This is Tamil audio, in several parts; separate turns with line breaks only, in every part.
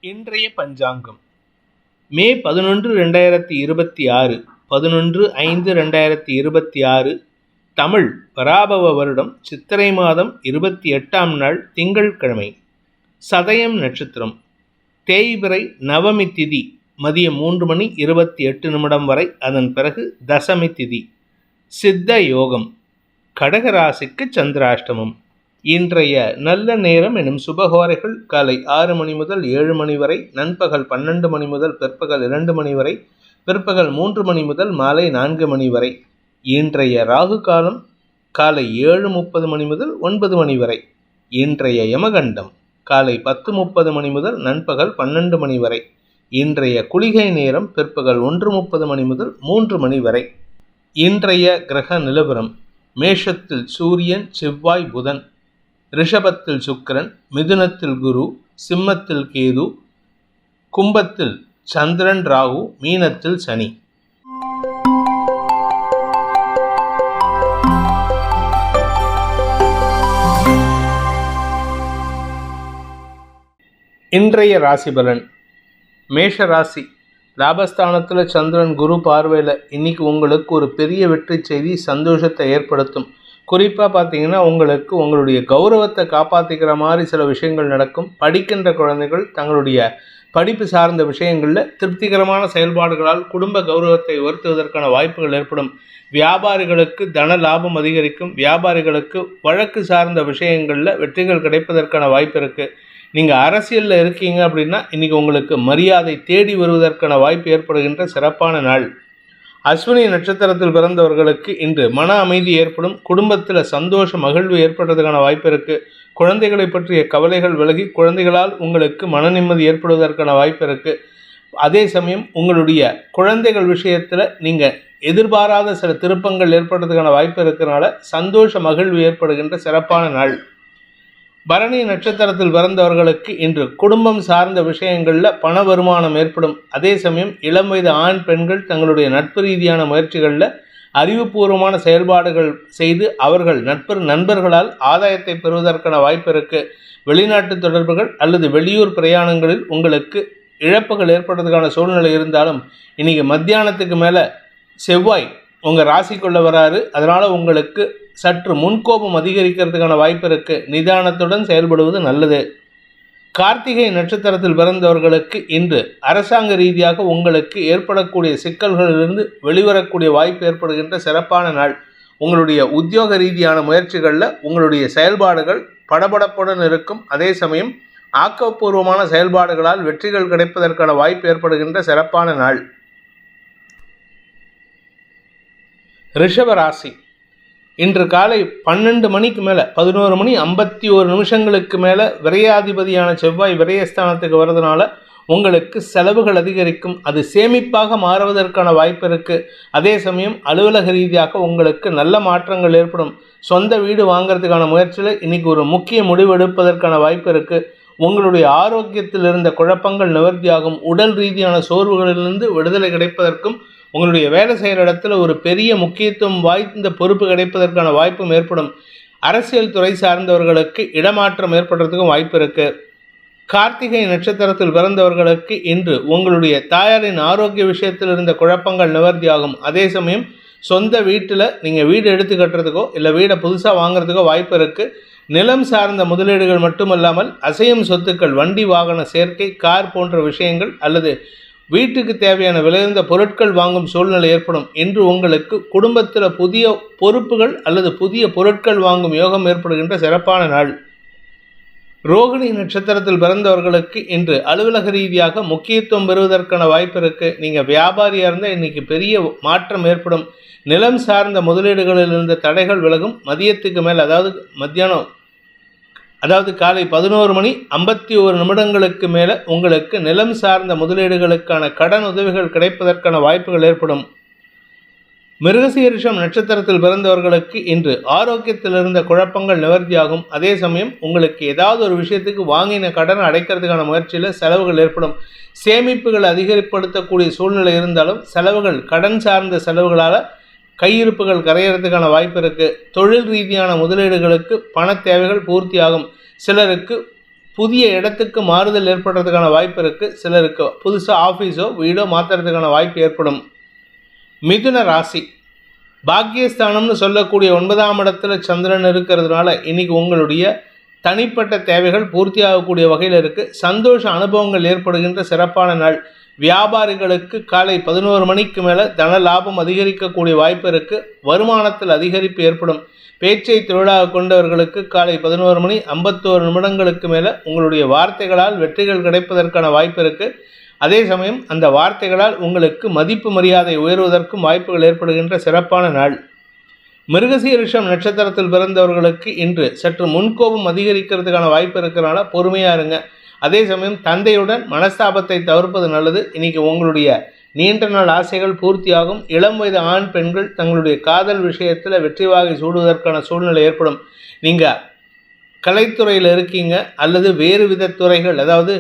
இன்றைய பஞ்சாங்கம் மே 11, 2026 11/5/2026 தமிழ் பராபவ வருடம் சித்திரை மாதம் 28ஆம் நாள் திங்கட்கிழமை. சதயம் நட்சத்திரம். தேய்பிறை நவமி திதி மதியம் 3:28 வரை. அதன் பிறகு தசமி திதி. சித்த யோகம். கடகராசிக்கு சந்திராஷ்டமம். இன்றைய நல்ல நேரம் எனும் சுபகோரைகள் காலை 6 மணி முதல் 7 மணி வரை, நண்பகல் 12 மணி முதல் பிற்பகல் 2 மணி வரை, பிற்பகல் 3 மணி முதல் மாலை 4 மணி வரை. இன்றைய ராகு காலம் காலை 7:30 மணி முதல் 9 மணி வரை. இன்றைய யமகண்டம் காலை 10:30 மணி முதல் நண்பகல் 12 மணி வரை. இன்றைய குளிகை நேரம் பிற்பகல் 1:30 மணி முதல் 3 மணி வரை. இன்றைய கிரக நிலவரம்: மேஷத்தில் சூரியன், செவ்வாய், புதன்; ரிஷபத்தில் சுக்கிரன், மிதுனத்தில் குரு, சிம்மத்தில் கேது, கும்பத்தில் சந்திரன், ராகு, மீனத்தில் சனி. இன்றைய ராசி பலன். மேஷ ராசி. லாபஸ்தானத்தில் சந்திரன் குரு பார்வையில் இன்னைக்கு உங்களுக்கு ஒரு பெரிய வெற்றி செய்தி சந்தோஷத்தை ஏற்படுத்தும். குறிப்பாக பார்த்தீங்கன்னா உங்களுக்கு உங்களுடைய கௌரவத்தை காப்பாற்றிக்கிற மாதிரி சில விஷயங்கள் நடக்கும். படிக்கின்ற குழந்தைகள் தங்களுடைய படிப்பு சார்ந்த விஷயங்களில் திருப்திகரமான செயல்பாடுகளால் குடும்ப கௌரவத்தை உயர்த்துவதற்கான வாய்ப்புகள் ஏற்படும். வியாபாரிகளுக்கு தன லாபம் அதிகரிக்கும். வியாபாரிகளுக்கு வழக்கு சார்ந்த விஷயங்களில் வெற்றிகள் கிடைப்பதற்கான வாய்ப்பு இருக்குது. நீங்கள் அரசியலில் இருக்கீங்க அப்படின்னா இன்றைக்கி உங்களுக்கு மரியாதை தேடி வருவதற்கான வாய்ப்பு ஏற்படுகின்ற சிறப்பான நாள். அஸ்வினி நட்சத்திரத்தில் பிறந்தவர்களுக்கு இன்று மன அமைதி ஏற்படும். குடும்பத்தில் சந்தோஷ மகிழ்வு ஏற்படுறதுக்கான வாய்ப்பு இருக்குது. குழந்தைகளை பற்றிய கவலைகள் விலகி குழந்தைகளால் உங்களுக்கு மன நிம்மதி ஏற்படுவதற்கான வாய்ப்பு இருக்குது. அதே சமயம் உங்களுடைய குழந்தைகள் விஷயத்தில் நீங்கள் எதிர்பாராத சில திருப்பங்கள் ஏற்படுறதுக்கான வாய்ப்பு இருக்கிறனால சந்தோஷ மகிழ்வு ஏற்படுகின்ற சிறப்பான நாள். பரணி நட்சத்திரத்தில் பிறந்தவர்களுக்கு இன்று குடும்பம் சார்ந்த விஷயங்களில் பண வருமானம் ஏற்படும். அதே சமயம் இளம் வயது ஆண் பெண்கள் தங்களுடைய நட்பு ரீதியான முயற்சிகளில் அறிவுபூர்வமான செயல்பாடுகள் செய்து அவர்கள் நண்பர்களால் ஆதாயத்தை பெறுவதற்கான வாய்ப்பு இருக்குது. வெளிநாட்டு தொடர்புகள் அல்லது வெளியூர் பிரயாணங்களில் உங்களுக்கு இழப்புகள் ஏற்படுறதுக்கான சூழ்நிலை இருந்தாலும் இன்றைக்கி மத்தியானத்துக்கு மேலே செவ்வாய் உங்கள் ராசிக்குள்ளே வராரு. அதனால் உங்களுக்கு சற்று முன்கோபம் அதிகரிக்கிறதுக்கான வாய்ப்பு இருக்குது. நிதானத்துடன் செயல்படுவது நல்லது. கார்த்திகை நட்சத்திரத்தில் பிறந்தவர்களுக்கு இன்று அரசாங்க ரீதியாக உங்களுக்கு ஏற்படக்கூடிய சிக்கல்களிலிருந்து வெளிவரக்கூடிய வாய்ப்பு ஏற்படுகின்ற சிறப்பான நாள். உங்களுடைய உத்தியோக ரீதியான முயற்சிகளில் உங்களுடைய செயல்பாடுகள் படபடப்புடன் இருக்கும். அதே சமயம் ஆக்கப்பூர்வமான செயல்பாடுகளால் வெற்றிகள் கிடைப்பதற்கான வாய்ப்பு ஏற்படுகின்ற சிறப்பான நாள். ரிஷப ராசி. இன்று காலை 12 மணிக்கு மேலே 11:51 மேலே விரையாதிபதியான செவ்வாய் விரயஸ்தானத்துக்கு வர்றதுனால உங்களுக்கு செலவுகள் அதிகரிக்கும். அது சேமிப்பாக மாறுவதற்கான வாய்ப்பு இருக்குது. அதே சமயம் அலுவலக ரீதியாக உங்களுக்கு நல்ல மாற்றங்கள் ஏற்படும். சொந்த வீடு வாங்கிறதுக்கான முயற்சியில் இன்றைக்கி ஒரு முக்கிய முடிவு எடுப்பதற்கான வாய்ப்பு இருக்குது. உங்களுடைய ஆரோக்கியத்தில் இருந்த குழப்பங்கள் நிவர்த்தியாகும். உடல் ரீதியான சோர்வுகளிலிருந்து விடுதலை கிடைப்பதற்கும் உங்களுடைய வேலை செய்கிற இடத்துல ஒரு பெரிய முக்கியத்துவம் வாய்ந்த பொறுப்பு கிடைப்பதற்கான வாய்ப்பும் ஏற்படும். அரசியல் துறை சார்ந்தவர்களுக்கு இடமாற்றம் ஏற்படுறதுக்கும் வாய்ப்பு இருக்குது. கார்த்திகை நட்சத்திரத்தில் பிறந்தவர்களுக்கு இன்று உங்களுடைய தாயாரின் ஆரோக்கிய விஷயத்தில் இருந்த குழப்பங்கள் நிவர்த்தியாகும். அதே சமயம் சொந்த வீட்டில் நீங்கள் வீடு எடுத்து கட்டுறதுக்கோ இல்லை வீடை புதுசாக வாங்குறதுக்கோ வாய்ப்பு இருக்குது. நிலம் சார்ந்த முதலீடுகள் மட்டுமல்லாமல் அசையும் சொத்துக்கள், வண்டி வாகன சேர்க்கை, கார் போன்ற விஷயங்கள் அல்லது வீட்டுக்கு தேவையான விலையுயர்ந்த பொருட்கள் வாங்கும் சூழ்நிலை ஏற்படும். இன்று உங்களுக்கு குடும்பத்தில் புதிய பொறுப்புகள் அல்லது புதிய பொருட்கள் வாங்கும் யோகம் ஏற்படுகின்ற சிறப்பான நாள். ரோகிணி நட்சத்திரத்தில் பிறந்தவர்களுக்கு இன்று அலுவலக ரீதியாக முக்கியத்துவம் பெறுவதற்கான வாய்ப்பு இருக்குது. நீங்கள் வியாபாரியாக இருந்தால் இன்றைக்கி பெரிய மாற்றம் ஏற்படும். நிலம் சார்ந்த முதலீடுகளில் இருந்த தடைகள் விலகும். மதியத்துக்கு மேல் அதாவது காலை 11:51 மேலே உங்களுக்கு நிலம் சார்ந்த முதலீடுகளுக்கான கடன் உதவிகள் கிடைப்பதற்கான வாய்ப்புகள் ஏற்படும். மிருகசீரிஷம் நட்சத்திரத்தில் பிறந்தவர்களுக்கு இன்று ஆரோக்கியத்தில் இருந்த குழப்பங்கள் நிவர்த்தியாகும். அதே சமயம் உங்களுக்கு ஏதாவது ஒரு விஷயத்துக்கு வாங்கின கடன் அடைக்கிறதுக்கான முயற்சியில் செலவுகள் ஏற்படும். சேமிப்புகள் அதிகப்படுத்தக்கூடிய சூழ்நிலை இருந்தாலும் செலவுகள் கடன் சார்ந்த செலவுகளால் கையிருப்புகள் கரையிறதுக்கான வாய்ப்பு இருக்குது. தொழில் ரீதியான முதலீடுகளுக்கு பண தேவைகள் பூர்த்தியாகும். சிலருக்கு புதிய இடத்துக்கு மாறுதல் ஏற்படுறதுக்கான வாய்ப்பு இருக்குது. சிலருக்கு புதுசாக ஆஃபீஸோ வீடோ மாற்றுறதுக்கான வாய்ப்பு ஏற்படும். மிதுன ராசி, பாக்கியஸ்தானம்னு சொல்லக்கூடிய 9ஆம் இடத்துல சந்திரன் இருக்கிறதுனால இன்னைக்கு உங்களுடைய தனிப்பட்ட தேவைகள் பூர்த்தி ஆகக்கூடிய வகையில் இருக்குது. சந்தோஷ அனுபவங்கள் ஏற்படுகின்ற சிறப்பான நாள். வியாபாரிகளுக்கு காலை 11 மணிக்கு மேலே தன லாபம் அதிகரிக்கக்கூடிய வாய்ப்பு இருக்குது. வருமானத்தில் அதிகரிப்பு ஏற்படும். பேச்சை தொழிலாக கொண்டவர்களுக்கு காலை 11 மணி 51 நிமிடங்களுக்கு மேலே உங்களுடைய வார்த்தைகளால் வெற்றிகள் கிடைப்பதற்கான வாய்ப்பு இருக்குது. அதே சமயம் அந்த வார்த்தைகளால் உங்களுக்கு மதிப்பு மரியாதை உயர்வதற்கும் வாய்ப்புகள் ஏற்படுகின்ற சிறப்பான நாள். மிருகசீரிஷம் நட்சத்திரத்தில் பிறந்தவர்களுக்கு இன்று சற்று முன்கோபம் அதிகரிக்கிறதுக்கான வாய்ப்பு இருக்கிறனால பொறுமையாக இருங்க. அதே சமயம் தந்தையுடன் மனஸ்தாபத்தை தவிர்ப்பது நல்லது. இன்றைக்கி உங்களுடைய நீண்ட நாள் ஆசைகள் பூர்த்தியாகும். இளம் வயது ஆண் பெண்கள் தங்களுடைய காதல் விஷயத்தில் வெற்றி வாகை சூடுவதற்கான சூழ்நிலை ஏற்படும். நீங்கள் கலைத்துறையில் இருக்கீங்க அல்லது வேறு வித துறைகள், அதாவது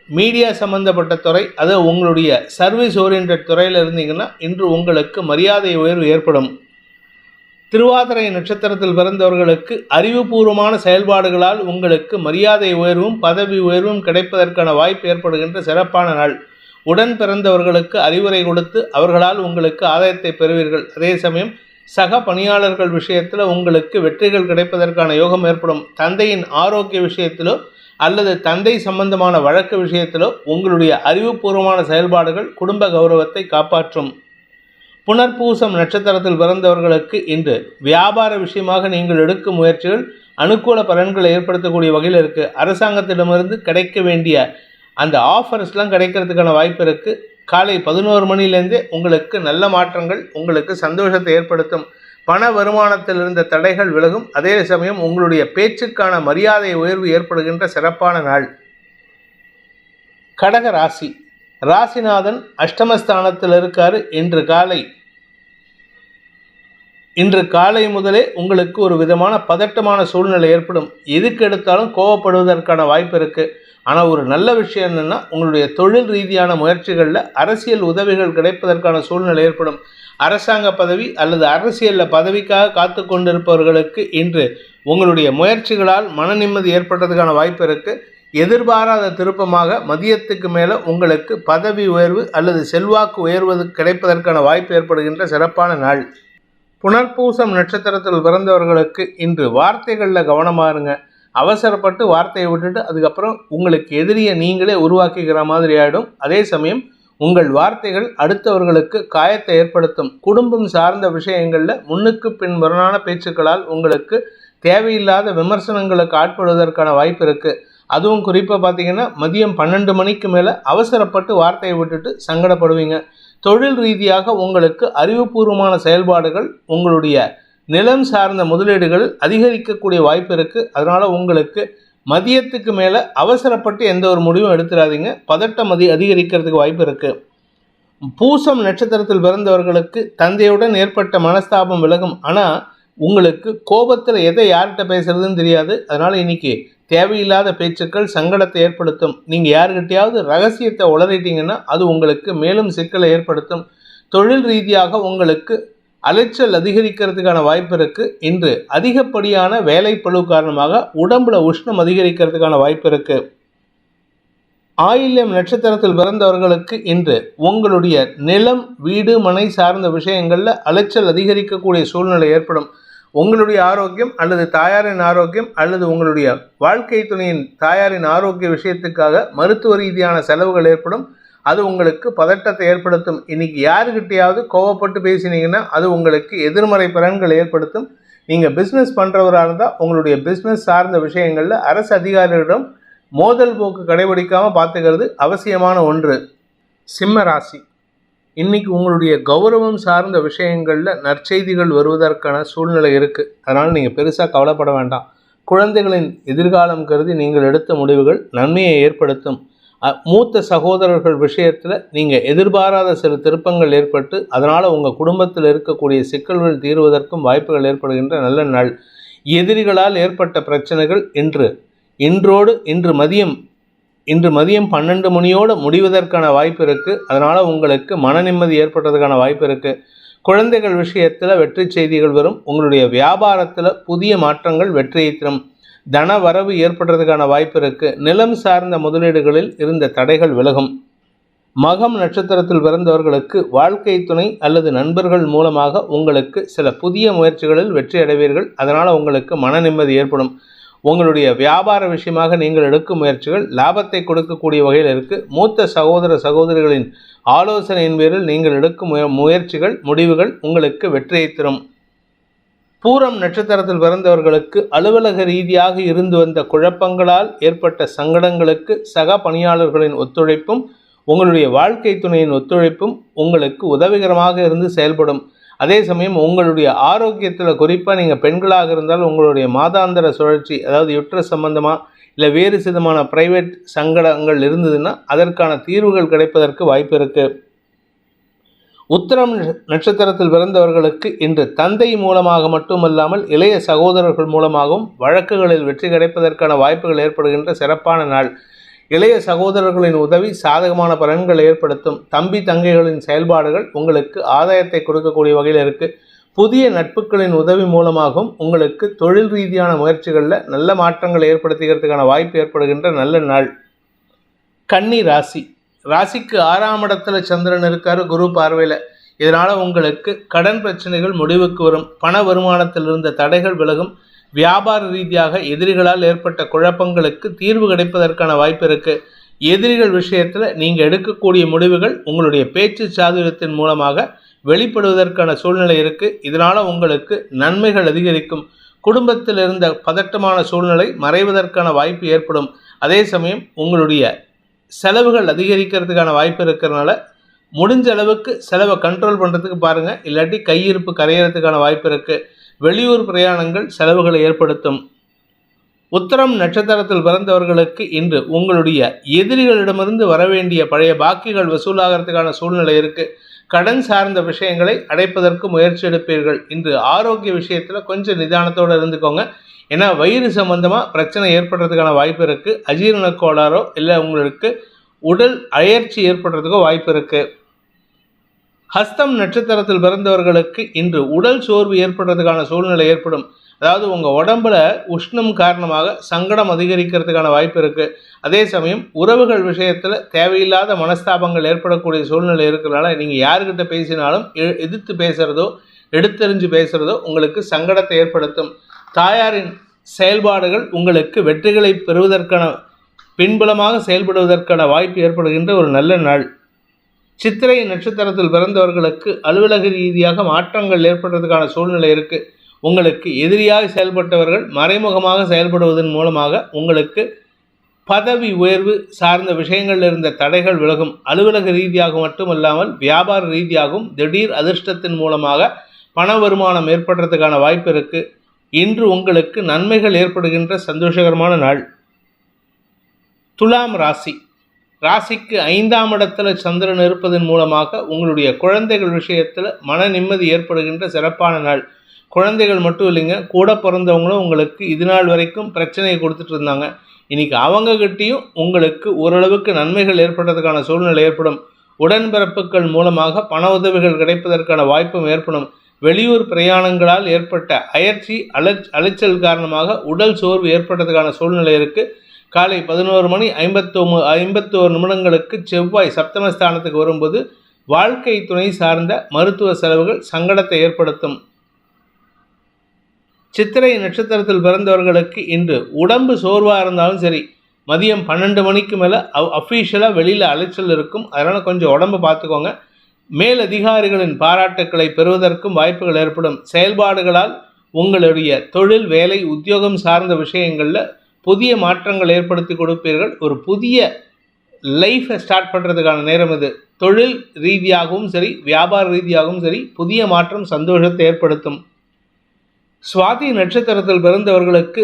மீடியா சம்பந்தப்பட்ட துறை, அது உங்களுடைய சர்வீஸ் ஓரியன்ட் துறையில் இருந்தீங்கன்னா இன்று உங்களுக்கு மரியாதை உயர்வு ஏற்படும். திருவாதிரை நட்சத்திரத்தில் பிறந்தவர்களுக்கு அறிவுபூர்வமான செயல்பாடுகளால் உங்களுக்கு மரியாதை உயர்வும் பதவி உயர்வும் கிடைப்பதற்கான வாய்ப்பு ஏற்படுகின்ற சிறப்பான நாள். உடன் பிறந்தவர்களுக்கு அறிவுரை கொடுத்து அவர்களால் உங்களுக்கு ஆதாயத்தை பெறுவீர்கள். அதே சமயம் சக பணியாளர்கள் விஷயத்தில் உங்களுக்கு வெற்றிகள் கிடைப்பதற்கான யோகம் ஏற்படும். தந்தையின் ஆரோக்கிய விஷயத்திலோ அல்லது தந்தை சம்பந்தமான வழக்கு விஷயத்திலோ உங்களுடைய அறிவுபூர்வமான செயல்பாடுகள் குடும்ப கௌரவத்தை காப்பாற்றும். புனர்பூசம் நட்சத்திரத்தில் பிறந்தவர்களுக்கு இன்று வியாபார விஷயமாக நீங்கள் எடுக்கும் முயற்சிகள் அனுகூல பலன்களை ஏற்படுத்தக்கூடிய வகையில் இருக்குது. அரசாங்கத்திடமிருந்து கிடைக்க வேண்டிய அந்த ஆஃபர்ஸ்லாம் கிடைக்கிறதுக்கான வாய்ப்பு இருக்குது. காலை 11 மணிலேருந்தே உங்களுக்கு நல்ல மாற்றங்கள் உங்களுக்கு சந்தோஷத்தை ஏற்படுத்தும். பண வருமானத்தில் இருந்த தடைகள் விலகும். அதே சமயம் உங்களுடைய பேச்சுக்கான மரியாதை உயர்வு ஏற்படுகின்ற சிறப்பான நாள். கடக ராசி, ராசிநாதன் அஷ்டமஸ்தானத்தில் இருக்காரு. இன்று காலை முதலே உங்களுக்கு ஒரு விதமான பதட்டமான சூழ்நிலை ஏற்படும். எதுக்கு எடுத்தாலும் கோவப்படுவதற்கான வாய்ப்பு இருக்குது. ஆனால் ஒரு நல்ல விஷயம் என்னென்னா, உங்களுடைய தொழில் ரீதியான முயற்சிகளில் அரசியல் உதவிகள் கிடைப்பதற்கான சூழ்நிலை ஏற்படும். அரசாங்க பதவி அல்லது அரசியலில் பதவிக்காக காத்து கொண்டிருப்பவர்களுக்கு இன்று உங்களுடைய முயற்சிகளால் மன நிம்மதி ஏற்படுறதுக்கான வாய்ப்பு இருக்குது. எதிர்பாராத திருப்பமாக மதியத்துக்கு மேலே உங்களுக்கு பதவி உயர்வு அல்லது செல்வாக்கு உயர்வது கிடைப்பதற்கான வாய்ப்பு ஏற்படுகின்ற சிறப்பான நாள். புனர்பூசம் நட்சத்திரத்தில் பிறந்தவர்களுக்கு இன்று வார்த்தைகளில் கவனமாக இருங்க. அவசரப்பட்டு வார்த்தையை விட்டுட்டு அதுக்கப்புறம் உங்களுக்கு எதிரியை நீங்களே உருவாக்கிக்கிற மாதிரி ஆகிடும். அதே சமயம் உங்கள் வார்த்தைகள் அடுத்தவர்களுக்கு காயத்தை ஏற்படுத்தும். குடும்பம் சார்ந்த விஷயங்களில் முன்னுக்கு பின் முரணான பேச்சுக்களால் உங்களுக்கு தேவையில்லாத விமர்சனங்களுக்கு ஆட்படுவதற்கான வாய்ப்பு இருக்குது. அதுவும் குறிப்பாக பார்த்தீங்கன்னா மதியம் 12 மணிக்கு மேலே அவசரப்பட்டு வார்த்தையை விட்டுட்டு சங்கடப்படுவீங்க. தொழில் ரீதியாக உங்களுக்கு அறிவுபூர்வமான செயல்பாடுகள் உங்களுடைய நிலம் சார்ந்த முதலீடுகள் அதிகரிக்கக்கூடிய வாய்ப்பு இருக்குது. அதனால் உங்களுக்கு மதியத்துக்கு மேலே அவசரப்பட்டு எந்த ஒரு முடிவும் எடுத்துடாதீங்க. பதட்டம் அதிகரிக்கிறதுக்கு வாய்ப்பு இருக்குது. பூசம் நட்சத்திரத்தில் பிறந்தவர்களுக்கு தந்தையுடன் ஏற்பட்ட மனஸ்தாபம் விலகும். ஆனால் உங்களுக்கு கோபத்தில் எதை யார்கிட்ட பேசுறதுன்னு தெரியாது. அதனால் இன்றைக்கி தேவையில்லாத பேச்சுக்கள் சங்கடத்தை ஏற்படுத்தும். நீங்கள் யாருக்கிட்டையாவது ரகசியத்தை உளறிட்டீங்கன்னா அது உங்களுக்கு மேலும் சிக்கலை ஏற்படுத்தும். தொழில் ரீதியாக உங்களுக்கு அலைச்சல் அதிகரிக்கிறதுக்கான வாய்ப்பு இருக்குது. இன்று அதிகப்படியான வேலைப்பளு காரணமாக உடம்புல உஷ்ணம் அதிகரிக்கிறதுக்கான வாய்ப்பு இருக்குது. ஆயில்யம் நட்சத்திரத்தில் பிறந்தவர்களுக்கு இன்று உங்களுடைய நிலம் வீடு மனை சார்ந்த விஷயங்களில் அலைச்சல் அதிகரிக்கக்கூடிய சூழ்நிலை ஏற்படும். உங்களுடைய ஆரோக்கியம் அல்லது தாயாரின் ஆரோக்கியம் அல்லது உங்களுடைய வாழ்க்கை துணையின் தாயாரின் ஆரோக்கிய விஷயத்துக்காக மருத்துவ ரீதியான செலவுகள் ஏற்படும். அது உங்களுக்கு பதட்டத்தை ஏற்படுத்தும். இன்றைக்கி யாருக்கிட்டையாவது கோவப்பட்டு பேசினீங்கன்னா அது உங்களுக்கு எதிர்மறை பலன்களை ஏற்படுத்தும். நீங்கள் பிஸ்னஸ் பண்ணுறவராக இருந்தால் உங்களுடைய பிஸ்னஸ் சார்ந்த விஷயங்களில் அரசு அதிகாரிகளிடம் மோதல் போக்கு கடைபிடிக்காமல் பார்த்துக்கிறது அவசியமான ஒன்று. சிம்ம ராசி, இன்றைக்கி உங்களுடைய கௌரவம் சார்ந்த விஷயங்களில் நற்செய்திகள் வருவதற்கான சூழ்நிலை இருக்குது. அதனால் நீங்கள் பெருசாக கவலைப்பட வேண்டாம். குழந்தைகளின் எதிர்காலம் கருதி நீங்கள் எடுத்த முடிவுகள் நன்மையை ஏற்படுத்தும். மூத்த சகோதரர்கள் விஷயத்தில் நீங்கள் எதிர்பாராத சில திருப்பங்கள் ஏற்பட்டு அதனால் உங்கள் குடும்பத்தில் இருக்கக்கூடிய சிக்கல்கள் தீர்வதற்கும் வாய்ப்புகள் ஏற்படுகின்ற நல்ல நாள். எதிரிகளால் ஏற்பட்ட பிரச்சனைகள் இன்று மதியம் 12 மணியோடு முடிவதற்கான வாய்ப்பு இருக்குது. அதனால் உங்களுக்கு மன நிம்மதி ஏற்படுறதுக்கான வாய்ப்பு இருக்குது. குழந்தைகள் விஷயத்தில் வெற்றி செய்திகள் வரும். உங்களுடைய வியாபாரத்தில் புதிய மாற்றங்கள் வெற்றியை தரும். தன வரவு ஏற்படுறதுக்கான வாய்ப்பு இருக்குது. நிலம் சார்ந்த முதலீடுகளில் இருந்த தடைகள் விலகும். மகம் நட்சத்திரத்தில் பிறந்தவர்களுக்கு வாழ்க்கை துணை அல்லது நண்பர்கள் மூலமாக உங்களுக்கு சில புதிய முயற்சிகளில் வெற்றி அடைவீர்கள். அதனால் உங்களுக்கு மன நிம்மதி ஏற்படும். உங்களுடைய வியாபார விஷயமாக நீங்கள் எடுக்கும் முயற்சிகள் லாபத்தை கொடுக்கக்கூடிய வகையில் இருக்குது. மூத்த சகோதர சகோதரிகளின் ஆலோசனையின் பேரில் நீங்கள் எடுக்கும் முயற்சிகள் முடிவுகள் உங்களுக்கு வெற்றியை தரும். பூரம் நட்சத்திரத்தில் பிறந்தவர்களுக்கு அலுவலக ரீதியாக இருந்து வந்த குழப்பங்களால் ஏற்பட்ட சங்கடங்களுக்கு சக பணியாளர்களின் ஒத்துழைப்பும் உங்களுடைய வாழ்க்கை துணையின் ஒத்துழைப்பும் உங்களுக்கு உதவிகரமாக இருந்து செயல்படும். அதே சமயம் உங்களுடைய ஆரோக்கியத்தில் குறிப்பாக நீங்கள் பெண்களாக இருந்தால் உங்களுடைய மாதாந்திர சுழற்சி, அதாவது யுட்ரஸ் சம்பந்தமாக இல்லை வேறு விதமான பிரைவேட் சங்கடங்கள் இருந்ததுன்னா அதற்கான தீர்வுகள் கிடைப்பதற்கு வாய்ப்பு இருக்குது. உத்திரம் நட்சத்திரத்தில் பிறந்தவர்களுக்கு இன்று தந்தை மூலமாக மட்டுமல்லாமல் இளைய சகோதரர்கள் மூலமாகவும் வழக்குகளில் வெற்றி கிடைப்பதற்கான வாய்ப்புகள் ஏற்படுகின்ற சிறப்பான நாள். இளைய சகோதரர்களின் உதவி சாதகமான பலன்களை ஏற்படுத்தும். தம்பி தங்கைகளின் செயல்பாடுகள் உங்களுக்கு ஆதாயத்தை கொடுக்கக்கூடிய வகையில் இருக்குது. புதிய நட்புகளின் உதவி மூலமாகவும் உங்களுக்கு தொழில் ரீதியான முயற்சிகளில் நல்ல மாற்றங்களை ஏற்படுத்துகிறதுக்கான வாய்ப்பு ஏற்படுகின்ற நல்ல நாள். கன்னி ராசிக்கு 6ஆம் இடத்துல சந்திரன் இருக்கார் குரு பார்வையில். இதனால் உங்களுக்கு கடன் பிரச்சனைகள் முடிவுக்கு வரும். பண வருமானத்தில் இருந்த தடைகள் விலகும். வியாபார ரீதியாக எதிரிகளால் ஏற்பட்ட குழப்பங்களுக்கு தீர்வு கிடைப்பதற்கான வாய்ப்பு இருக்குது. எதிரிகள் விஷயத்தில் நீங்கள் எடுக்கக்கூடிய முடிவுகள் உங்களுடைய பேச்சு சாதுரியத்தின் மூலமாக வெளிப்படுவதற்கான சூழ்நிலை இருக்குது. இதனால் உங்களுக்கு நன்மைகள் அதிகரிக்கும். குடும்பத்தில் இருந்த பதட்டமான சூழ்நிலை மறைவதற்கான வாய்ப்பு ஏற்படும். அதே சமயம் உங்களுடைய செலவுகள் அதிகரிக்கிறதுக்கான வாய்ப்பு இருக்கிறதுனால முடிஞ்ச அளவுக்கு செலவை கண்ட்ரோல் பண்ணுறதுக்கு பாருங்கள். இல்லாட்டி கையிருப்பு கரையிறதுக்கான வாய்ப்பு இருக்குது. வெளியூர் பிரயாணங்கள் செலவுகளை ஏற்படுத்தும். உத்திரம் நட்சத்திரத்தில் பிறந்தவர்களுக்கு இன்று உங்களுடைய எதிரிகளிடமிருந்து வரவேண்டிய பழைய பாக்கிகள் வசூலாகிறதுக்கான சூழ்நிலை இருக்குது. கடன் சார்ந்த விஷயங்களை அடைப்பதற்கு முயற்சி எடுப்பீர்கள். இன்று ஆரோக்கிய விஷயத்தில் கொஞ்சம் நிதானத்தோடு இருந்துக்கோங்க. ஏன்னா வயிறு சம்பந்தமாக பிரச்சனை ஏற்படுறதுக்கான வாய்ப்பு இருக்குது. அஜீரண கோளாறோ இல்லை உங்களுக்கு உடல் அயற்சி ஏற்படுறதுக்கோ வாய்ப்பு இருக்குது. ஹஸ்தம் நட்சத்திரத்தில் பிறந்தவர்களுக்கு இன்று உடல் சோர்வு ஏற்படுறதுக்கான சூழ்நிலை ஏற்படும். அதாவது உங்கள் உடம்புல உஷ்ணம் காரணமாக சங்கடம் அதிகரிக்கிறதுக்கான வாய்ப்பு இருக்குது. அதே சமயம் உறவுகள் விஷயத்தில் தேவையில்லாத மனஸ்தாபங்கள் ஏற்படக்கூடிய சூழ்நிலை இருக்கிறதுனால நீங்கள் யாருக்கிட்ட பேசினாலும் எதிர்த்து பேசுகிறதோ எடுத்தெறிஞ்சு பேசுகிறதோ உங்களுக்கு சங்கடத்தை ஏற்படுத்தும். தாயாரின் செயல்பாடுகள் உங்களுக்கு வெற்றிகளை பெறுவதற்கான பின்புலமாக செயல்படுவதற்கான வாய்ப்பு ஏற்படுகின்ற ஒரு நல்ல நாள். சித்திரை நட்சத்திரத்தில் பிறந்தவர்களுக்கு அலுவலக ரீதியாக மாற்றங்கள் ஏற்படுறதுக்கான சூழ்நிலை இருக்குது. உங்களுக்கு எதிரியாக செயல்பட்டவர்கள் மறைமுகமாக செயல்படுவதன் மூலமாக உங்களுக்கு பதவி உயர்வு சார்ந்த விஷயங்களில் இருந்த தடைகள் விலகும். அலுவலக ரீதியாக மட்டுமல்லாமல் வியாபார ரீதியாகவும் திடீர் அதிர்ஷ்டத்தின் மூலமாக பண வருமானம் ஏற்படுறதுக்கான வாய்ப்பு இருக்குது. இன்று உங்களுக்கு நன்மைகள் ஏற்படுகின்ற சந்தோஷகரமான நாள். துலாம் ராசிக்கு 5ஆம் இடத்துல சந்திரன் இருப்பதன் மூலமாக உங்களுடைய குழந்தைகள் விஷயத்தில் மன நிம்மதி ஏற்படுகின்ற சிறப்பான நாள். குழந்தைகள் மட்டும் இல்லைங்க, கூட பிறந்தவங்களும் உங்களுக்கு இது நாள் வரைக்கும் பிரச்சனையை கொடுத்துட்டு இருந்தாங்க. இன்றைக்கி அவங்ககிட்டையும் உங்களுக்கு ஓரளவுக்கு நன்மைகள் ஏற்படுறதுக்கான சூழ்நிலை ஏற்படும். உடன்பிறப்புகள் மூலமாக பண உதவிகள் கிடைப்பதற்கான வாய்ப்பும் ஏற்படும். வெளியூர் பிரயாணங்களால் ஏற்பட்ட அயற்சி அலைச்சல் காரணமாக உடல் சோர்வு ஏற்படுறதுக்கான சூழ்நிலை இருக்குது. காலை 11:51 செவ்வாய் சப்தமஸ்தானத்துக்கு வரும்போது வாழ்க்கை துணை சார்ந்த மருத்துவ செலவுகள் சங்கடத்தை ஏற்படுத்தும். சித்திரை நட்சத்திரத்தில் பிறந்தவர்களுக்கு இன்று உடம்பு சோர்வாக இருந்தாலும் சரி, மதியம் 12 மணிக்கு மேலே அஃபீஷியலாக வெளியில் அலைச்சல் இருக்கும். அதனால் கொஞ்சம் உடம்பு பார்த்துக்கோங்க. மேலதிகாரிகளின் பாராட்டுக்களை பெறுவதற்கும் வாய்ப்புகள் ஏற்படும். செயல்பாடுகளால் உங்களுடைய தொழில் வேலை உத்தியோகம் சார்ந்த விஷயங்களில் புதிய மாற்றங்கள் ஏற்படுத்தி கொடுப்பீர்கள். ஒரு புதிய லைஃப்பை ஸ்டார்ட் பண்ணுறதுக்கான நேரம் இது. தொழில் ரீதியாகவும் சரி வியாபார ரீதியாகவும் சரி புதிய மாற்றம் சந்தோஷத்தை ஏற்படுத்தும். சுவாதி நட்சத்திரத்தில் பிறந்தவர்களுக்கு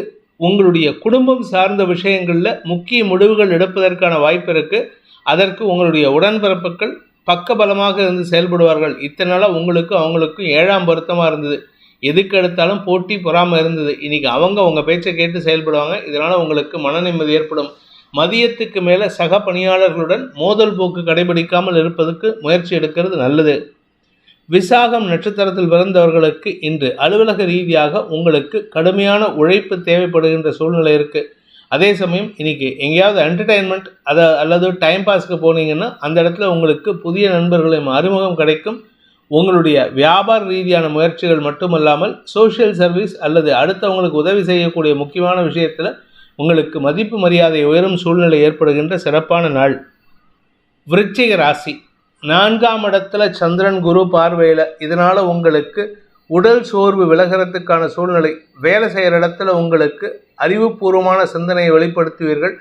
உங்களுடைய குடும்பம் சார்ந்த விஷயங்களில் முக்கிய முடிவுகள் எடுப்பதற்கான வாய்ப்பு இருக்குது. அதற்கு உங்களுடைய உடன்பிறப்புகள் பக்கபலமாக இருந்து செயல்படுவார்கள். இத்தனை நாளாக உங்களுக்கும் அவங்களுக்கும் 7ஆம் பொருத்தமாக இருந்தது. எதுக்கு எடுத்தாலும் போட்டி பொறாமல் இருந்தது. இன்றைக்கி அவங்க உங்கள் பேச்சை கேட்டு செயல்படுவாங்க. இதனால் உங்களுக்கு மன நிம்மதி ஏற்படும். மதியத்துக்கு மேலே சக பணியாளர்களுடன் மோதல் போக்கு கடைபிடிக்காமல் இருப்பதற்கு முயற்சி எடுக்கிறது நல்லது. விசாகம் நட்சத்திரத்தில் பிறந்தவர்களுக்கு இன்று அலுவலக ரீதியாக உங்களுக்கு கடுமையான உழைப்பு தேவைப்படுகின்ற சூழ்நிலை இருக்குது. அதே சமயம் இன்றைக்கி எங்கேயாவது என்டர்டெயின்மெண்ட் அல்லது டைம் பாஸ்க்கு போனீங்கன்னா அந்த இடத்துல உங்களுக்கு புதிய நண்பர்களின் அறிமுகம் கிடைக்கும். உங்களுடைய வியாபார ரீதியான முயற்சிகள் மட்டுமல்லாமல் சோஷியல் சர்வீஸ் அல்லது அடுத்தவங்களுக்கு உதவி செய்யக்கூடிய முக்கியமான விஷயத்தில் உங்களுக்கு மதிப்பு மரியாதை உயரும் சூழ்நிலை ஏற்படுகின்ற சிறப்பான நாள். விருச்சிக ராசி, 4ஆம் இடத்துல சந்திரன் குரு பார்வையில், இதனால் உங்களுக்கு உடல் சோர்வு விலகிறதுக்கான சூழ்நிலை. வேலை செய்கிற இடத்துல உங்களுக்கு அறிவுபூர்வமான சிந்தனையை வெளிப்படுத்துவீர்கள்.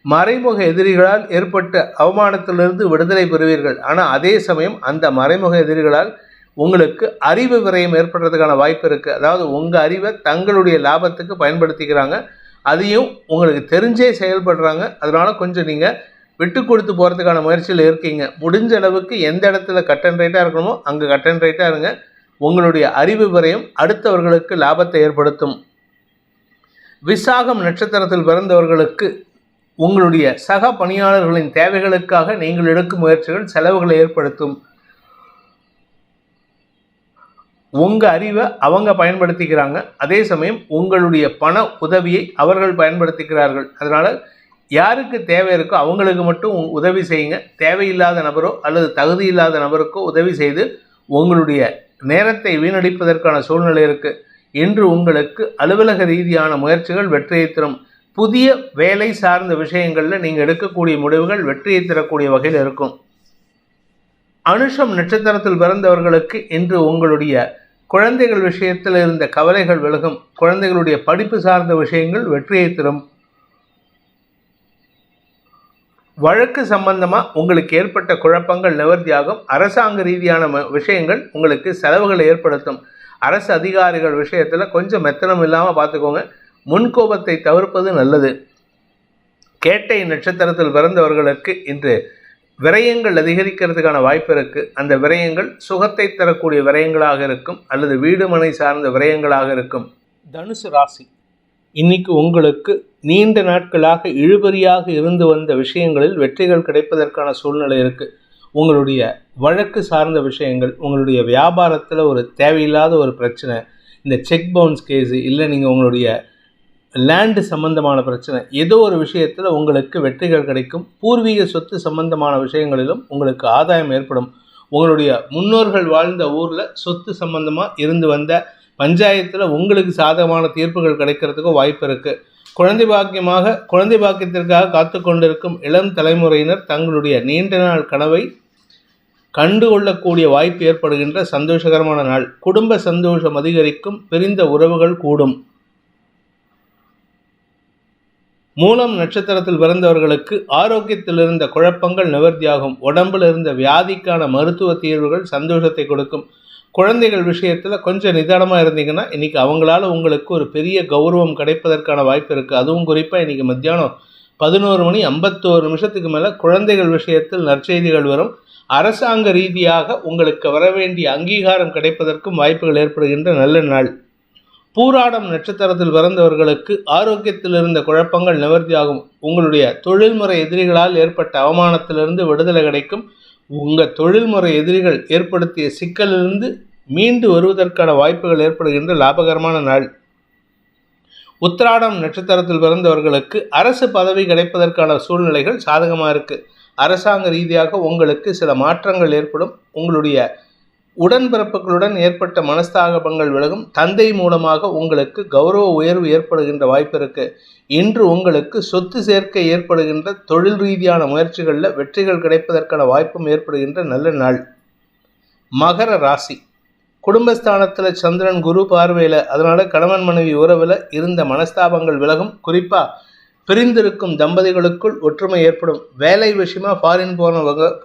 மறைமுக எதிரிகளால் ஏற்பட்ட அவமானத்திலிருந்து விடுதலை பெறுவீர்கள். ஆனால் அதே சமயம் அந்த மறைமுக எதிரிகளால் உங்களுக்கு அறிவு விரயம் ஏற்படுறதுக்கான வாய்ப்பு இருக்குது. அதாவது உங்கள் அறிவை தங்களுடைய லாபத்துக்கு பயன்படுத்திக்கிறாங்க, அதையும் உங்களுக்கு தெரிஞ்சே செயல்படுறாங்க. அதனால் கொஞ்சம் நீங்கள் விட்டு கொடுத்து போகிறதுக்கான முயற்சியில் இருக்கீங்க. முடிஞ்ச அளவுக்கு எந்த இடத்துல கட் அண்ட் ரைட்டாக இருக்கணுமோ அங்கே கட் அண்ட் ரைட்டாக இருங்க. உங்களுடைய அறிவு விரயம் அடுத்தவர்களுக்கு லாபத்தை ஏற்படுத்தும். விசாகம் நட்சத்திரத்தில் பிறந்தவர்களுக்கு உங்களுடைய சக பணியாளர்களின் தேவைகளுக்காக நீங்கள் எடுக்கும் முயற்சிகள் செலவுகளை ஏற்படுத்தும். உங்கள் அறிவை அவங்க பயன்படுத்திக்கிறாங்க, அதே சமயம் உங்களுடைய பண உதவியை அவர்கள் பயன்படுத்திக்கிறார்கள். அதனால் யாருக்கு தேவை இருக்கோ அவங்களுக்கு மட்டும் உதவி செய்யுங்க. தேவையில்லாத நபரோ அல்லது தகுதி இல்லாத நபருக்கோ உதவி செய்து உங்களுடைய நேரத்தை வீணடிப்பதற்கான சூழ்நிலை இருக்குது. இன்று உங்களுக்கு அலுவலக ரீதியான முயற்சிகள் வெற்றியை தரும். புதிய வேலை சார்ந்த விஷயங்களில் நீங்கள் எடுக்கக்கூடிய முடிவுகள் வெற்றியை தரக்கூடிய வகையில் இருக்கும். அனுஷம் நட்சத்திரத்தில் பிறந்தவர்களுக்கு இன்று உங்களுடைய குழந்தைகள் விஷயத்தில் இருந்த கவலைகள் விலகும். குழந்தைகளுடைய படிப்பு சார்ந்த விஷயங்கள் வெற்றியை தரும். வழக்கு சம்பந்தமாக உங்களுக்கு ஏற்பட்ட குழப்பங்கள் நிவர்த்தியாகும். அரசாங்க ரீதியான விஷயங்கள் உங்களுக்கு செலவுகளை ஏற்படுத்தும். அரசு அதிகாரிகள் விஷயத்தில் கொஞ்சம் மெத்தனம் இல்லாமல் பார்த்துக்கோங்க. முன்கோபத்தை தவிர்ப்பது நல்லது. கேட்டை நட்சத்திரத்தில் பிறந்தவர்களுக்கு இன்று விரயங்கள் அதிகரிக்கிறதுக்கான வாய்ப்பு இருக்குது. அந்த விரயங்கள் சுகத்தை தரக்கூடிய விரயங்களாக இருக்கும் அல்லது வீடு மனை சார்ந்த விரயங்களாக இருக்கும். தனுசு ராசி, இன்னைக்கு உங்களுக்கு நீண்ட நாட்களாக இழுபறியாக இருந்து வந்த விஷயங்களில் வெற்றிகள் கிடைப்பதற்கான சூழ்நிலை இருக்குது. உங்களுடைய வழக்கு சார்ந்த விஷயங்கள், உங்களுடைய வியாபாரத்தில் ஒரு தேவையில்லாத ஒரு பிரச்சனை, இந்த செக் பவுன்ஸ் கேஸு, இல்லை நீங்கள் உங்களுடைய லேண்டு சம்பந்தமான பிரச்சனை, ஏதோ ஒரு விஷயத்தில் உங்களுக்கு வெற்றிகள் கிடைக்கும். பூர்வீக சொத்து சம்பந்தமான விஷயங்களிலும் உங்களுக்கு ஆதாயம் ஏற்படும். உங்களுடைய முன்னோர்கள் வாழ்ந்த ஊரில் சொத்து சம்பந்தமாக இருந்து வந்த பஞ்சாயத்தில் உங்களுக்கு சாதகமான தீர்ப்புகள் கிடைக்கிறதுக்கும் வாய்ப்பு இருக்குது. குழந்தை பாக்கியத்திற்காக காத்து கொண்டிருக்கும் இளம் தலைமுறையினர் தங்களுடைய நீண்ட நாள் கனவை கண்டுகொள்ளக்கூடிய வாய்ப்பு ஏற்படுகின்ற சந்தோஷகரமான நாள். குடும்ப சந்தோஷம் அதிகரிக்கும். பிரிந்த உறவுகள் கூடும். மூலம் நட்சத்திரத்தில் பிறந்தவர்களுக்கு ஆரோக்கியத்தில் இருந்த குழப்பங்கள் நிவர்த்தியாகும். உடம்பில் இருந்த வியாதிக்கான மருத்துவ தீர்வுகள் சந்தோஷத்தை கொடுக்கும். குழந்தைகள் விஷயத்தில் கொஞ்சம் நிதானமாக இருந்தீங்கன்னா இன்றைக்கி அவங்களால உங்களுக்கு ஒரு பெரிய கௌரவம் கிடைப்பதற்கான வாய்ப்பு இருக்குது. அதுவும் குறிப்பாக இன்றைக்கி மத்தியானம் 11:51 மேலே குழந்தைகள் விஷயத்தில் நற்செய்திகள் வரும். அரசாங்க ரீதியாக உங்களுக்கு வரவேண்டிய அங்கீகாரம் கிடைப்பதற்கும் வாய்ப்புகள் ஏற்படுகின்ற நல்ல நாள். பூராடம் நட்சத்திரத்தில் பிறந்தவர்களுக்கு ஆரோக்கியத்தில் இருந்த குழப்பங்கள் நிவர்த்தியாகும். உங்களுடைய தொழில்முறை எதிரிகளால் ஏற்பட்ட அவமானத்திலிருந்து விடுதலை கிடைக்கும். உங்கள் தொழில்முறை எதிரிகள் ஏற்படுத்திய சிக்கலிலிருந்து மீண்டு வருவதற்கான வாய்ப்புகள் ஏற்படுகின்ற லாபகரமான நாள். உத்திராடம் நட்சத்திரத்தில் பிறந்தவர்களுக்கு அரசு பதவி கிடைப்பதற்கான சூழ்நிலைகள் சாதகமாக இருக்குது. அரசாங்க ரீதியாக உங்களுக்கு சில மாற்றங்கள் ஏற்படும். உங்களுடைய உடன்பிறப்புகளுடன் ஏற்பட்ட மனஸ்தாபங்கள் விலகும். தந்தை மூலமாக உங்களுக்கு கௌரவ உயர்வு ஏற்படுகின்ற வாய்ப்பு இருக்குது. இன்று உங்களுக்கு சொத்து சேர்க்கை ஏற்படுகின்ற தொழில் ரீதியான முயற்சிகளில் வெற்றிகள் கிடைப்பதற்கான வாய்ப்பும் ஏற்படுகின்ற நல்ல நாள். மகர ராசி, குடும்பஸ்தானத்தில் சந்திரன் குரு பார்வையில், அதனால் கணவன் மனைவி உறவில் இருந்த மனஸ்தாபங்கள் விலகும். குறிப்பாக பிரிந்திருக்கும் தம்பதிகளுக்குள் ஒற்றுமை ஏற்படும். வேலை விஷயமா ஃபாரின்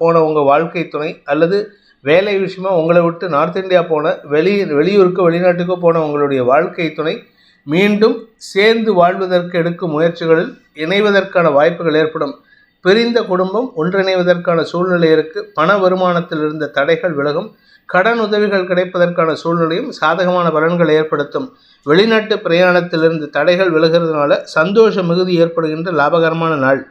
போனவங்க வாழ்க்கை துணை அல்லது வேலை விஷயமா உங்களை விட்டு நார்த் இந்தியா போன வெளியூருக்கு வெளிநாட்டுக்கோ போன உங்களுடைய வாழ்க்கை துணை மீண்டும் சேர்ந்து வாழ்வதற்கு எடுக்கும் முயற்சிகளில் இணைவதற்கான வாய்ப்புகள் ஏற்படும். பிரிந்த குடும்பம் ஒன்றிணைவதற்கான சூழ்நிலை இருக்குது. பண வருமானத்தில் இருந்த தடைகள் விலகும். கடன் உதவிகள் கிடைப்பதற்கான சூழ்நிலையும் சாதகமான பலன்களை ஏற்படுத்தும். வெளிநாட்டு பிரயாணத்திலிருந்து தடைகள் விலகிறதுனால சந்தோஷ மிகுதி ஏற்படுகின்ற லாபகரமான நாள்.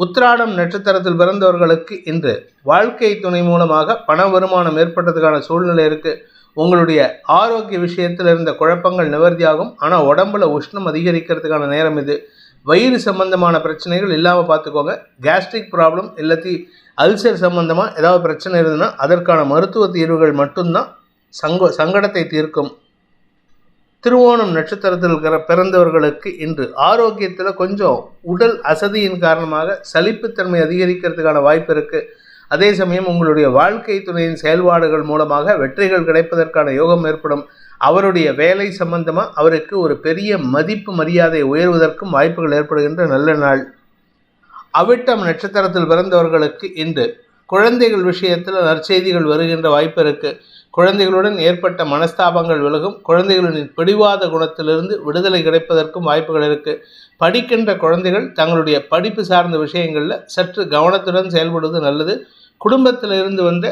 உத்திராடம் நட்சத்திரத்தில் பிறந்தவர்களுக்கு இன்று வாழ்க்கை துணை மூலமாக பண வருமானம் ஏற்பட்டதுக்கான சூழ்நிலை இருக்குது. உங்களுடைய ஆரோக்கிய விஷயத்தில் இருந்த குழப்பங்கள் நிவர்த்தியாகும். ஆனால் உடம்புல உஷ்ணம் அதிகரிக்கிறதுக்கான நேரம் இது. வயிறு சம்பந்தமான பிரச்சனைகள் இல்லாமல் பார்த்துக்கோங்க. கேஸ்ட்ரிக் ப்ராப்ளம் இல்லாட்டி அல்சர் சம்பந்தமாக ஏதாவது பிரச்சனை இருந்ததுன்னா அதற்கான மருத்துவ தீர்வுகள் மட்டும்தான் சங்கடத்தை தீர்க்கும். திருவோணம் நட்சத்திரத்தில் பிறந்தவர்களுக்கு இன்று ஆரோக்கியத்தில் கொஞ்சம் உடல் அசதியின் காரணமாக சலிப்புத்தன்மை அதிகரிக்கிறதுக்கான வாய்ப்பு இருக்குது. அதே சமயம் உங்களுடைய வாழ்க்கை துணையின் செயல்பாடுகள் மூலமாக வெற்றிகள் கிடைப்பதற்கான யோகம் ஏற்படும். அவருடைய வேலை சம்பந்தமாக அவருக்கு ஒரு பெரிய மதிப்பு மரியாதை உயர்வதற்கும் வாய்ப்புகள் ஏற்படுகின்ற நல்ல நாள். அவிட்டம் நட்சத்திரத்தில் பிறந்தவர்களுக்கு இன்று குழந்தைகள் விஷயத்தில் நற்செய்திகள் வருகின்ற வாய்ப்பு இருக்குது. குழந்தைகளுடன் ஏற்பட்ட மனஸ்தாபங்கள் விலகும். குழந்தைகளின் பிடிவாத குணத்திலிருந்து விடுதலை கிடைப்பதற்கும் வாய்ப்புகள் இருக்குது. படிக்கின்ற குழந்தைகள் தங்களுடைய படிப்பு சார்ந்த விஷயங்களில் சற்று கவனத்துடன் செயல்படுவது நல்லது. குடும்பத்தில் இருந்து வந்த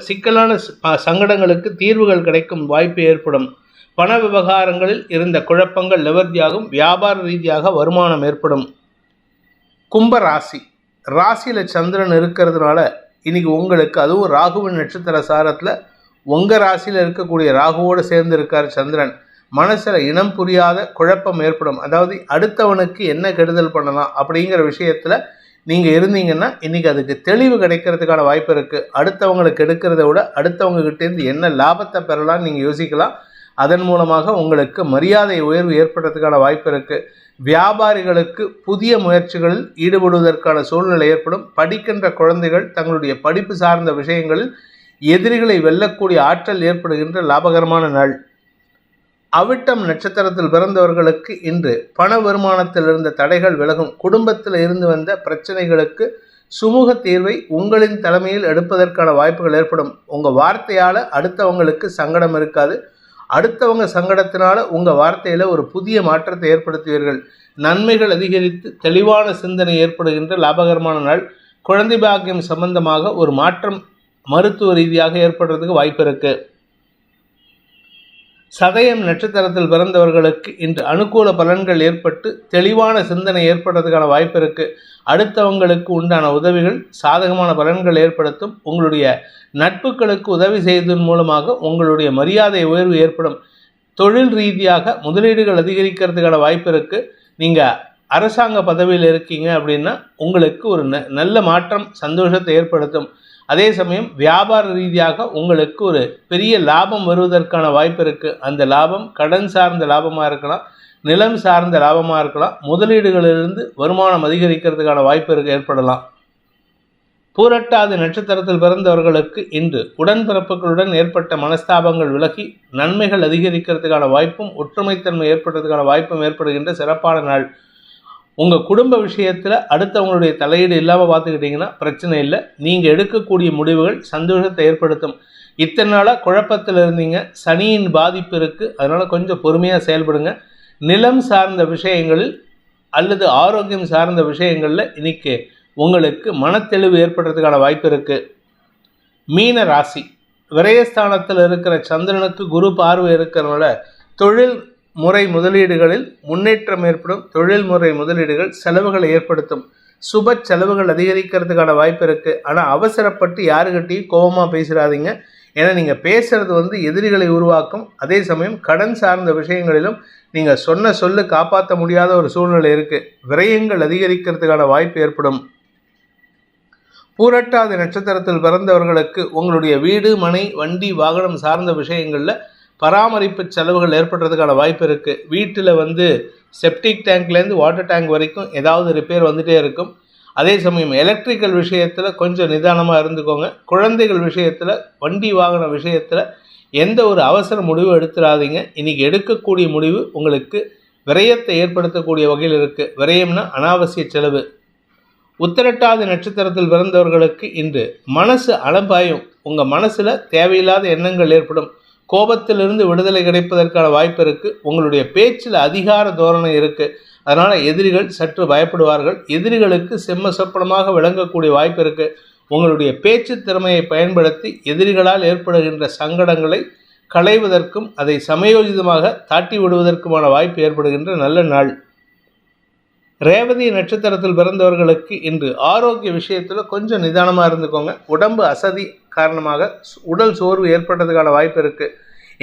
சிக்கலான சங்கடங்களுக்கு தீர்வுகள் கிடைக்கும் வாய்ப்பு ஏற்படும். பண விவகாரங்களில் இருந்த குழப்பங்கள் நிவர்த்தியாகும். வியாபார ரீதியாக வருமானம் ஏற்படும். கும்ப ராசியில் சந்திரன் இருக்கிறதுனால இன்னைக்கு உங்களுக்கு, அதுவும் ராகுவின் நட்சத்திர சாரத்தில் உங்கள் ராசியில் இருக்கக்கூடிய ராகுவோடு சேர்ந்து இருக்கார் சந்திரன். மனசில் இனம் புரியாத குழப்பம் ஏற்படும். அதாவது அடுத்தவனுக்கு என்ன கெடுதல் பண்ணலாம் அப்படிங்கிற விஷயத்தில் நீங்கள் இருந்தீங்கன்னா இன்றைக்கி அதுக்கு தெளிவு கிடைக்கிறதுக்கான வாய்ப்பு இருக்குது. அடுத்தவங்களுக்கு எடுக்கிறத விட அடுத்தவங்ககிட்டேருந்து என்ன லாபத்தை பெறலாம்னு நீங்கள் யோசிக்கலாம். அதன் மூலமாக உங்களுக்கு மரியாதை உயர்வு ஏற்படுறதுக்கான வாய்ப்பு இருக்குது. வியாபாரிகளுக்கு புதிய முயற்சிகளில் ஈடுபடுவதற்கான சூழ்நிலை ஏற்படும். படிக்கின்ற குழந்தைகள் தங்களுடைய படிப்பு சார்ந்த விஷயங்களில் எதிரிகளை வெல்லக்கூடிய ஆற்றல் ஏற்படுகின்ற லாபகரமான நாள். அவிட்டம் நட்சத்திரத்தில் பிறந்தவர்களுக்கு இன்று பண வருமானத்தில் இருந்த தடைகள் விலகும். குடும்பத்தில் இருந்து வந்த பிரச்சனைகளுக்கு சுமூக தீர்வை உங்களின் தலைமையில் எடுப்பதற்கான வாய்ப்புகள் ஏற்படும். உங்கள் வார்த்தையால் அடுத்தவங்களுக்கு சங்கடம் இருக்காது. அடுத்தவங்க சங்கடத்தினால உங்கள் வார்த்தையில் ஒரு புதிய மாற்றத்தை ஏற்படுத்துவீர்கள். நன்மைகள் அதிகரித்து தெளிவான சிந்தனை ஏற்படுகின்ற லாபகரமான நாள். குழந்தை பாக்கியம் சம்பந்தமாக ஒரு மாற்றம் மருத்துவ ரீதியாக ஏற்படுறதுக்கு வாய்ப்பு இருக்குது. சதயம் நட்சத்திரத்தில் பிறந்தவர்களுக்கு இன்று அனுகூல பலன்கள் ஏற்பட்டு தெளிவான சிந்தனை ஏற்படுறதுக்கான வாய்ப்பு இருக்குது. அடுத்தவங்களுக்கு உண்டான உதவிகள் சாதகமான பலன்கள் ஏற்படுத்தும். உங்களுடைய நட்புகளுக்கு உதவி செய்வதன் மூலமாக உங்களுடைய மரியாதை உயர்வு ஏற்படும். தொழில் ரீதியாக முதலீடுகள் அதிகரிக்கிறதுக்கான வாய்ப்பு இருக்குது. நீங்கள் அரசாங்க பதவியில் இருக்கீங்க அப்படின்னா உங்களுக்கு ஒரு நல்ல மாற்றம் சந்தோஷத்தை ஏற்படுத்தும். அதே சமயம் வியாபார ரீதியாக உங்களுக்கு ஒரு பெரிய லாபம் வருவதற்கான வாய்ப்பு இருக்குது. அந்த லாபம் கடன் சார்ந்த லாபமாக இருக்கலாம், நிலம் சார்ந்த லாபமாக இருக்கலாம். முதலீடுகளிலிருந்து வருமானம் அதிகரிக்கிறதுக்கான வாய்ப்பு ஏற்படலாம். பூரட்டாதி நட்சத்திரத்தில் பிறந்தவர்களுக்கு இன்று உடன்பிறப்புகளுடன் ஏற்பட்ட மனஸ்தாபங்கள் விலகி நன்மைகள் அதிகரிக்கிறதுக்கான வாய்ப்பும் ஒற்றுமைத்தன்மை ஏற்படுறதுக்கான வாய்ப்பும் ஏற்படுகின்ற சிறப்பான நாள். உங்கள் குடும்ப விஷயத்தில் அடுத்தவங்களுடைய தலையீடு இல்லாமல் பார்த்துக்கிட்டிங்கன்னா பிரச்சனை இல்லை. நீங்கள் எடுக்கக்கூடிய முடிவுகள் சந்தோஷத்தை ஏற்படுத்தும். இத்தனை நாளாக குழப்பத்தில் இருந்தீங்க, சனியின் பாதிப்பு இருக்குது, அதனால் கொஞ்சம் பொறுமையாக செயல்படுங்க. நிலம் சார்ந்த விஷயங்களில் அல்லது ஆரோக்கியம் சார்ந்த விஷயங்களில் இன்னைக்கு உங்களுக்கு மனத்தெளிவு ஏற்படுறதுக்கான வாய்ப்பு இருக்குது. மீன ராசி விரயஸ்தானத்தில் இருக்கிற சந்திரனுக்கு குரு பார்வை இருக்கிறனால தொழில் முறை முதலீடுகளில் முன்னேற்றம் ஏற்படும். தொழில் முறை முதலீடுகள் செலவுகளை ஏற்படுத்தும். சுப செலவுகள் அதிகரிக்கிறதுக்கான வாய்ப்பு இருக்குது. ஆனால் அவசரப்பட்டு யாருக்கிட்டையும் கோபமாக பேசிடாதீங்க. ஏன்னா நீங்கள் பேசுகிறது எதிரிகளை உருவாக்கும். அதே சமயம் கடன் சார்ந்த விஷயங்களிலும் நீங்கள் சொன்ன சொல்லு காப்பாற்ற முடியாத ஒரு சூழ்நிலை இருக்குது. விரயங்கள் அதிகரிக்கிறதுக்கான வாய்ப்பு ஏற்படும். பூரட்டாதி நட்சத்திரத்தில் பிறந்தவர்களுக்கு உங்களுடைய வீடு, மனை, வண்டி, வாகனம் சார்ந்த விஷயங்களில் பராமரிப்பு செலவுகள் ஏற்படுறதுக்கான வாய்ப்பு இருக்குது. வீட்டில் செப்டிக் டேங்க்லேருந்து வாட்டர் டேங்க் வரைக்கும் ஏதாவது ரிப்பேர் வந்துகிட்டே இருக்கும். அதே சமயம் எலக்ட்ரிக்கல் விஷயத்தில் கொஞ்சம் நிதானமாக இருந்துக்கோங்க. குழந்தைகள் விஷயத்தில், வண்டி வாகன விஷயத்தில் எந்த ஒரு அவசர முடிவு எடுத்துடாதீங்க. இன்றைக்கி எடுக்கக்கூடிய முடிவு உங்களுக்கு விரயத்தை ஏற்படுத்தக்கூடிய வகையில் இருக்குது. விரயம்னா அனாவசிய செலவு. உத்திரட்டாதி நட்சத்திரத்தில் பிறந்தவர்களுக்கு இன்று மனசு அலம்பாயும். உங்கள் மனசில் தேவையில்லாத எண்ணங்கள் ஏற்படும். கோபத்திலிருந்து விடுதலை கிடைப்பதற்கான வாய்ப்பு இருக்குது. உங்களுடைய பேச்சில் அதிகார தோரணை இருக்குது. அதனால் எதிரிகள் சற்று பயப்படுவார்கள். எதிரிகளுக்கு செம்ம சொப்பனமாக விளங்கக்கூடிய வாய்ப்பு இருக்குது. உங்களுடைய பேச்சு திறமையை பயன்படுத்தி எதிரிகளால் ஏற்படுகின்ற சங்கடங்களை களைவதற்கும் அதை சமயோஜிதமாக தாட்டி விடுவதற்குமான வாய்ப்பு ஏற்படுகின்ற நல்ல நாள். ரேவதி நட்சத்திரத்தில் பிறந்தவர்களுக்கு இன்று ஆரோக்கிய விஷயத்தில் கொஞ்சம் நிதானமாக இருந்துக்கோங்க. உடம்பு அசதி காரணமாக உடல் சோர்வு ஏற்படுறதுக்கான வாய்ப்பு இருக்குது.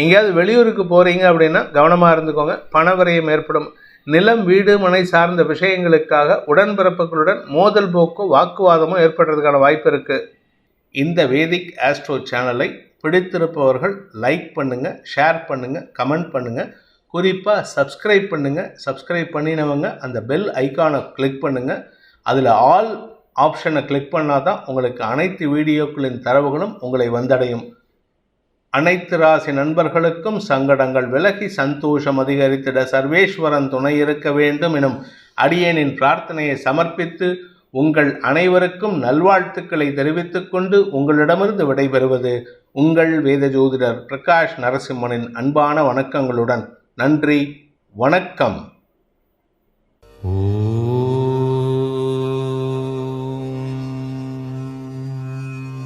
எங்கேயாவது வெளியூருக்கு போகிறீங்க அப்படின்னா கவனமாக இருந்துக்கோங்க. பணவரையும் ஏற்படும். நிலம், வீடு, மனை சார்ந்த விஷயங்களுக்காக உடன்பிறப்புகளுடன் மோதல் போக்கோ வாக்குவாதமோ ஏற்படுறதுக்கான வாய்ப்பு இருக்குது. இந்த வேதிக் ஆஸ்ட்ரோ சேனலை பிடித்திருப்பவர்கள் லைக் பண்ணுங்கள், ஷேர் பண்ணுங்கள், கமெண்ட் பண்ணுங்கள். குறிப்பாக சப்ஸ்கிரைப் பண்ணுங்கள். சப்ஸ்கிரைப் பண்ணினவங்க அந்த பெல் ஐக்கானை கிளிக் பண்ணுங்கள். அதில் ஆல் ஆப்ஷனை கிளிக் பண்ணால் தான் உங்களுக்கு அனைத்து வீடியோக்களின் தரவுகளும் உங்களை வந்தடையும். அனைத்து ராசி நண்பர்களுக்கும் சங்கடங்கள் விலகி சந்தோஷம் அதிகரித்திட சர்வேஸ்வரன் துணை இருக்க வேண்டும் எனும் அடியேனின் பிரார்த்தனையை சமர்ப்பித்து உங்கள் அனைவருக்கும் நல்வாழ்த்துக்களை தெரிவித்துக் கொண்டு உங்களிடமிருந்து விடைபெறுவது உங்கள் வேத ஜோதிடர் பிரகாஷ் நரசிம்மனின் அன்பான வணக்கங்களுடன். நன்றி, வணக்கம்.